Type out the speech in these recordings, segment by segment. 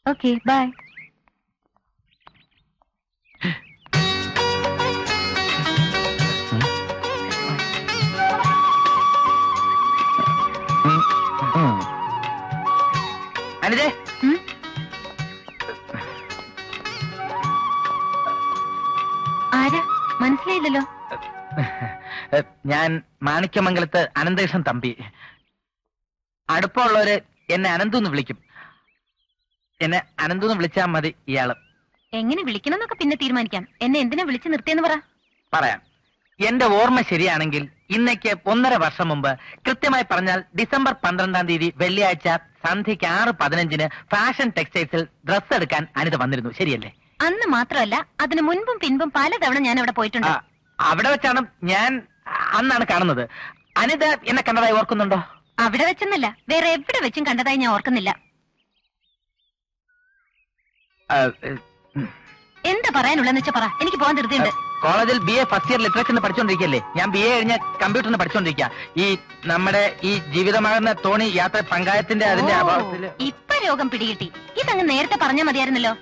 Okay bye. അനിതേ, ആരാ മനസ്സിലായില്ലല്ലോ? ഞാൻ മാണിക്യമംഗലത്ത് അനന്തകൃഷ്ണൻ തമ്പി. അടുപ്പമുള്ളവര് എന്നെ അനന്തുന്ന് വിളിക്കും. എന്നെ അനന്തുന്ന് വിളിച്ചാൽ മതി. ഇയാള് എങ്ങനെ വിളിക്കണം എന്നൊക്കെ പിന്നെ തീരുമാനിക്കാം. എന്നെ എന്തിനാ വിളിച്ചു നിർത്തിയെന്ന് പറ. പറയാം. എന്റെ ഓർമ്മ ശരിയാണെങ്കിൽ ഇന്നേക്ക് 1.5 വർഷം മുമ്പ്, കൃത്യമായി പറഞ്ഞാൽ ഡിസംബർ 12-ാം തീയതി വെള്ളിയാഴ്ച സന്ധ്യയ്ക്ക് 6:15 ഫാഷൻ ടെക്സ്റ്റൈൽസിൽ ഡ്രസ് എടുക്കാൻ അനിത വന്നിരുന്നു. ശരിയല്ലേ? അന്ന് മാത്രമല്ല, അതിന് മുൻപും പിൻപും പലതവണ ഞാൻ അവിടെ പോയിട്ടുണ്ട്. അവിടെ വെച്ചാണ് ഞാൻ അന്നാണ് കാണുന്നത്. അനിത എന്നെ കണ്ടതായി ഓർക്കുന്നുണ്ടോ? അവിടെ വെച്ചെന്നല്ല, വേറെ എവിടെ വെച്ചും കണ്ടതായി ഞാൻ ഓർക്കുന്നില്ല. എന്താ പറയാനുള്ളതെന്ന് വെച്ചാ പറ. എനിക്ക് പോകാൻ ധൃതിയുണ്ട്. കോളേജിൽ BA ഫസ്റ്റ് ഇയർ ലിറ്ററേച്ചറിന് പഠിച്ചോണ്ടിരിക്കല്ലേ? ഞാൻ BA കഴിഞ്ഞ കമ്പ്യൂട്ടറിന് പഠിച്ചോണ്ടിരിക്കുക. ഈ നമ്മുടെ ഈ ജീവിതമാകുന്ന തോണി യാത്ര പങ്കായത്തിന്റെ അതിന്റെ അഭാവത്തില് ഇപ്പൊ രോഗം പിടികിട്ടി. ഇതങ്ങ് നേരത്തെ പറഞ്ഞാൽ മതിയായിരുന്നല്ലോ.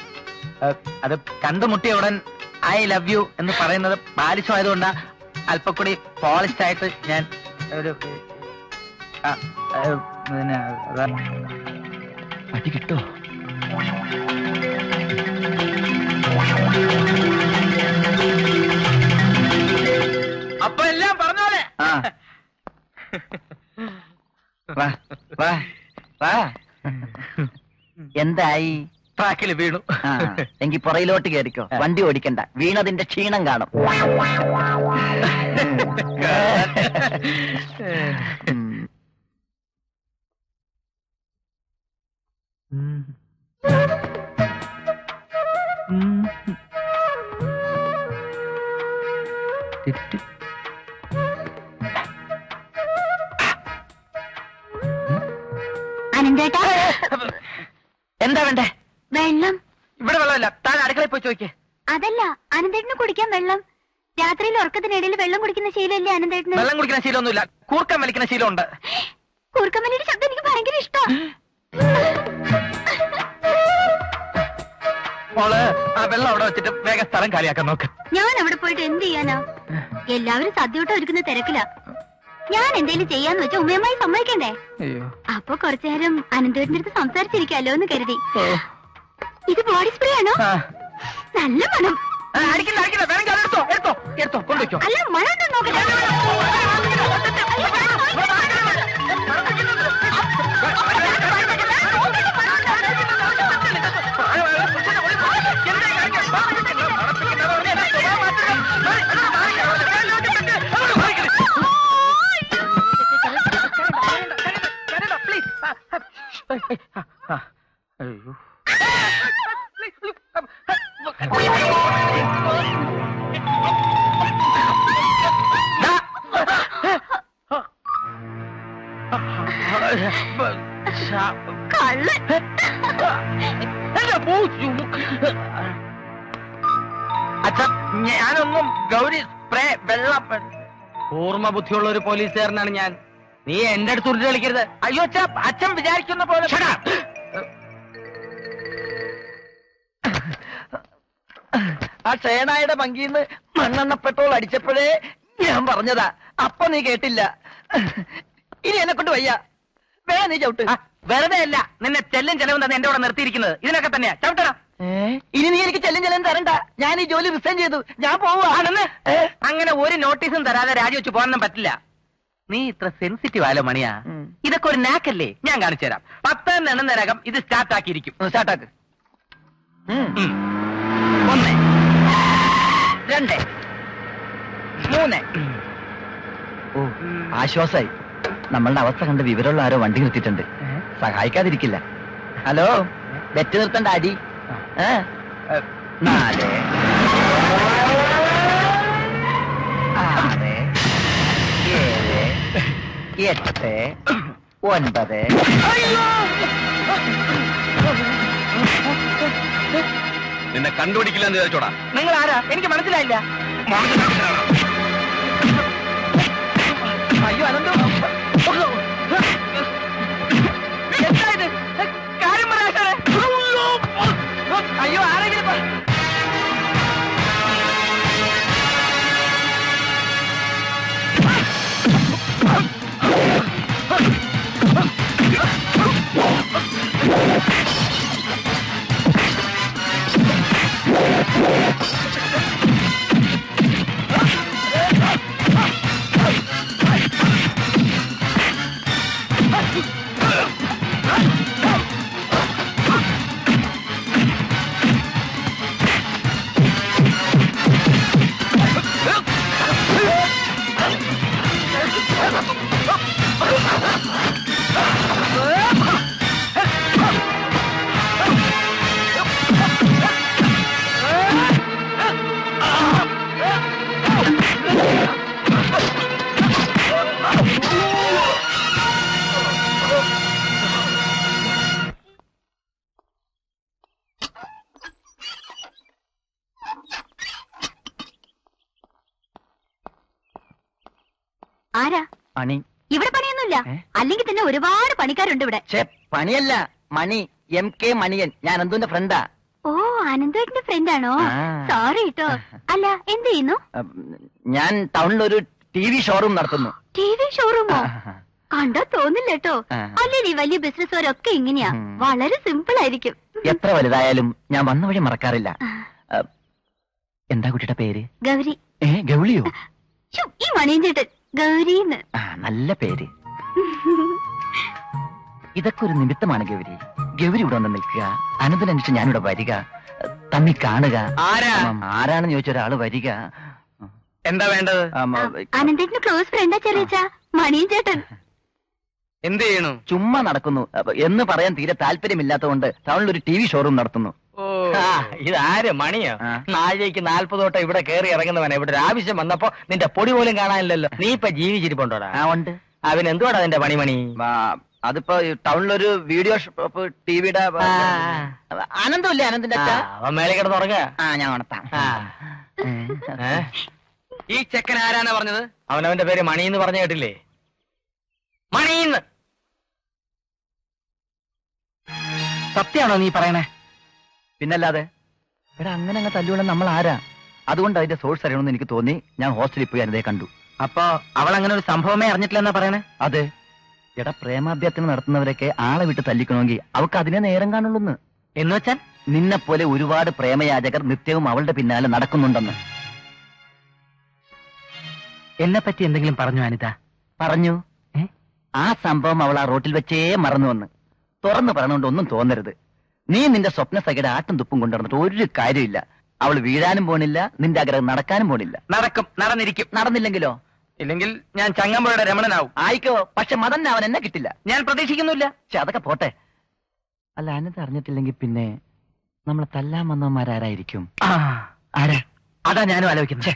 അത് കണ്ടുമുട്ടിയ ഉടൻ ഐ ലവ് യു എന്ന് പറയുന്നത് ബാലിശമായതുകൊണ്ടാ അല്പം കൂടി പോളിഷ്ഡ് ആയിട്ട് ഞാൻ ഒരു അടി കിട്ടോ? അപ്പൊ എല്ലാം പറഞ്ഞോലെ. എന്തായി? ട്രാക്കിൽ വീണു. എങ്കിൽ പുറയിലോട്ട് കയറിക്കോ. വണ്ടി ഓടിക്കണ്ട, വീണതിന്റെ ക്ഷീണം കാണും. അനന്തേട്ടാ, എന്താ വേണ്ടേ? വെള്ളം. ഇവിടെ വെള്ളമില്ല. താൻ അടുക്കളയിൽ പോയി ചോദിക്കേ. അതല്ല, അനന്തേട്ടന് കുടിക്കാൻ വെള്ളം. രാത്രിയിൽ ഉറക്കത്തിനിടയിൽ വെള്ളം കുടിക്കുന്ന ശീലമല്ലേ അനന്തേട്ടന്? വെള്ളം കുടിക്കുന്ന ശീലമൊന്നുമില്ല, കൂർക്കം വലിക്കുന്ന ശീലമുണ്ട്. കൂർക്കമ്മലിയുടെ ശബ്ദം എനിക്ക് ഭയങ്കര ഇഷ്ടം. മോള് ആ വെള്ളം അവിടെ വെച്ചിട്ട് വേഗം സ്ഥലം കാലിയാക്കാൻ നോക്ക്. ഞാൻ അവിടെ പോയിട്ട് എന്ത് ചെയ്യാനാ? എല്ലാവരും സദ്യയോട്ട് ഒരുക്കുന്ന തിരക്കില. ഞാൻ എന്തേലും ചെയ്യാന്ന് വെച്ചാൽ ഉമ്മയമ്മായി സമ്മതിക്കണ്ടേ? അപ്പൊ കുറച്ചു നേരം അനന്തേട്ടന്റെ അടുത്ത് സംസാരിച്ചിരിക്കാലോ എന്ന് കരുതി. ഇത് ബോഡി സ്പ്രേ ആണോ? നല്ല മണം. അല്ല, മണം ഉണ്ടോ നോക്കട്ടെ. അച്ഛ, ഞാനൊന്നും ഗൗരി സ്പ്രേ വെള്ളം. ഓർമ്മ ബുദ്ധിയുള്ള ഒരു പോലീസുകാരനാണ് ഞാൻ. നീ എന്റെ അടുത്ത് ഉരുട്ട് കളിക്കരുത്. അയ്യോ അച്ഛ, അച്ഛൻ വിചാരിക്കുന്ന പോലെ. ആ ഷേണായുടെ പങ്കിന്ന് മണ്ണെണ്ണ പെട്രോൾ അടിച്ചപ്പോഴേ ഞാൻ പറഞ്ഞതാ. അപ്പൊ നീ കേട്ടില്ല. ഇനി എന്നെ കൊണ്ട് വയ്യ. വേറെ നീ ചവിട്ട്. വെറുതെ അല്ല നിന്നെ ചെല്ലും ചെലവും തന്നെ എന്റെ കൂടെ നിർത്തിയിരിക്കുന്നത്. ഇതിനൊക്കെ തന്നെയാ. ചവിട്ടടാ. ഇനി നീ എനിക്ക് ചെല്ലും തരണ്ട. ഞാൻ ഈ ജോലി റിസൈൻ ചെയ്തു. ഞാൻ പോവാ. അങ്ങനെ ഒരു നോട്ടീസും തരാതെ രാജിവെച്ച് പോകാനൊന്നും പറ്റില്ല. നീ ഇത്ര സെൻസിറ്റീവ് ആലോ മണിയാ. ഇതൊക്കെ ഒരു നാക്കല്ലേ? ഞാൻ കാണിച്ചു തരാം. 10 എണ്ണനകം ഇത് സ്റ്റാർട്ട് ആക്കിയിരിക്കും. സ്റ്റാർട്ടാക്ക്. 1, 2, 3. ഓ, ആശ്വാസായി. നമ്മളുടെ അവസ്ഥ കണ്ട് വിവരമുള്ള ആരോ വണ്ടി നിർത്തിയിട്ടുണ്ട്. സഹായിക്കാതിരിക്കില്ല. ഹലോ, ബെറ്റ് നിർത്തണ്ട അടി. 4, 6, 7, 8, 9. നിന്നെ കണ്ടുപിടിക്കില്ല എന്ന് വിചാരിച്ചോടാ. നിങ്ങൾ ആരാ? എനിക്ക് മനസ്സിലായില്ല. അയ്യോ അനന്തു, എന്താ ഇത്? കാര്യം പറയാ. ആരാ? മണി. ഇവിടെ പണിയൊന്നുമില്ല. ഏ? അല്ലെങ്കിൽ തന്നെ ഒരുപാട് പണിക്കാരുണ്ട് ഇവിടെ. ഛേ, പണിയല്ല, മണി. MK മണിയൻ. ഞാൻ അനന്തുവിന്റെ ഫ്രണ്ടാ. ഓ, അനന്തേട്ടന്റെ ഫ്രണ്ട് ആണോ? ആ. സോറി കേട്ടോ. അല്ല, എന്ത് ചെയ്യുന്നു? ഞാൻ ടൗണിൽ ഒരു TV ഷോറൂം നടത്തുന്നു. TV ഷോറൂമോ? കണ്ടാ തോന്നില്ല കേട്ടോ. ആ. അല്ലേ, ഈ വലിയ ബിസിനസ്സുകാരൊക്കെ ഇങ്ങനെയാ. ഉം. വളരെ സിമ്പിൾ ആയിരിക്കും. എത്ര വലുതായാലും ഞാൻ വന്ന വഴി മറക്കാറില്ല. ആ. എന്താ കുട്ടിയുടെ പേര്? ഗൗരി. ഗൗളിയോ? ശ്ശോ, ഈ മണിയൻ ചേട്ടൻ ഗൗരിന്ന്. നല്ല പേര്. ഇതൊക്കെ ഒരു നിമിത്തമാണ് ഗൗരി. ഗൗരി ഇവിടെ വന്ന് നിൽക്കുക, അനന്തനനുസരിച്ച് ഞാനിവിടെ വരിക, തമ്മി കാണുക. ആരാണെന്ന് ചോദിച്ച ഒരാള് വരിക. എന്താ വേണ്ടത്? അനന്തേട്ടന് ക്ലോസ് ഫ്രണ്ടാ ചെറിയച്ചാ മണിയൻ ചേട്ടൻ. എന്ത് ചെയ്യണു? ചുമ്മാ നടക്കുന്നു എന്ന് പറയാൻ തീരെ താല്പര്യമില്ലാത്തതുകൊണ്ട് ടൗണിൽ ഒരു TV ഷോറൂം നടത്തുന്നു. ഇതാര് മണിയോ? ആ. നാഴികയ്ക്ക് 40 തൊട്ട് ഇവിടെ കയറി ഇറങ്ങുന്നവനെ ഇവിടെ ഒരു ആവശ്യം വന്നപ്പോ നിന്റെ പൊടി പോലും കാണാനില്ലല്ലോ. നീ ഇപ്പൊ ജീവിച്ചിരിപ്പുണ്ടോടാ? ഉണ്ട്. അവൻ എന്തുവാടാ നിന്റെ പണിമണി? അതിപ്പോ ടൗണിലൊരു വീഡിയോ ഷോപ്പ് TVയുടെ. അനന്തമില്ലേ അനന്തിന്റെ അച്ഛാ? അവൻ മേലെ കിടന്നുറങ്ങുക. ഞാൻ ഉണർത്താം. ഈ ചെക്കൻ ആരാണ് പറഞ്ഞത്? അവനവന്റെ പേര് മണി എന്ന് പറഞ്ഞു കേട്ടില്ലേ? മണിന്ന്. സത്യാണോ നീ പറയണേ? പിന്നല്ലാതെ. എടാ, അങ്ങനെ അങ്ങ് തല്ലുകൊള്ള നമ്മൾ ആരാ? അതുകൊണ്ട് അതിന്റെ സോഴ്സ് അറിയണമെന്ന് എനിക്ക് തോന്നി. ഞാൻ ഹോസ്റ്റലിൽ പോയി അനന്തയെ കണ്ടു. അപ്പൊ അവൾ അങ്ങനെ ഒരു സംഭവമേ അറിഞ്ഞിട്ടില്ലെന്നാ പറയണേ? അതെ. എടാ, പ്രേമാഭ്യർത്ഥന നടത്തുന്നവരൊക്കെ ആളെ വിട്ട് തല്ലിക്കണമെങ്കിൽ അവർക്ക് അതിനെ നേരം കാണുള്ളൂന്ന്. എന്ന് വെച്ചാൽ നിന്നെ പോലെ ഒരുപാട് പ്രേമയാചകർ നിത്യവും അവളുടെ പിന്നാലെ നടക്കുന്നുണ്ടെന്ന്. എന്നെ പറ്റി എന്തെങ്കിലും പറഞ്ഞു അനിത? പറഞ്ഞു. ആ സംഭവം അവൾ ആ റോട്ടിൽ വെച്ചേ മറന്നു വന്ന്. തുറന്നു പറഞ്ഞുകൊണ്ട് ഒന്നും തോന്നരുത്. നീ നിന്റെ സ്വപ്ന സഖയുടെ ആട്ടും തുപ്പും കൊണ്ടുവന്നിട്ട് ഒരു കാര്യമില്ല. അവൾ വീഴാനും പോണില്ല, നിന്റെ ആഗ്രഹം നടക്കാനും പോണില്ല. നടക്കും, നടന്നിരിക്കും. നടന്നില്ലെങ്കിലോ? ഇല്ലെങ്കിൽ ഞാൻ ചങ്ങമ്പുഴയുടെ രമണനാവും. ആയിക്കോ, പക്ഷെ മതന്നെ അവൻ എന്നെ കിട്ടില്ല. ഞാൻ പ്രതീക്ഷിക്കുന്നില്ല. പക്ഷെ അതൊക്കെ പോട്ടെ. അല്ല, അനന്ത് അറിഞ്ഞിട്ടില്ലെങ്കിൽ പിന്നെ നമ്മളെ തല്ലാൻ വന്നവന്മാരാരായിരിക്കും? ആ, ആരാ? അതാ ഞാനും ആലോചിക്കുന്നത്.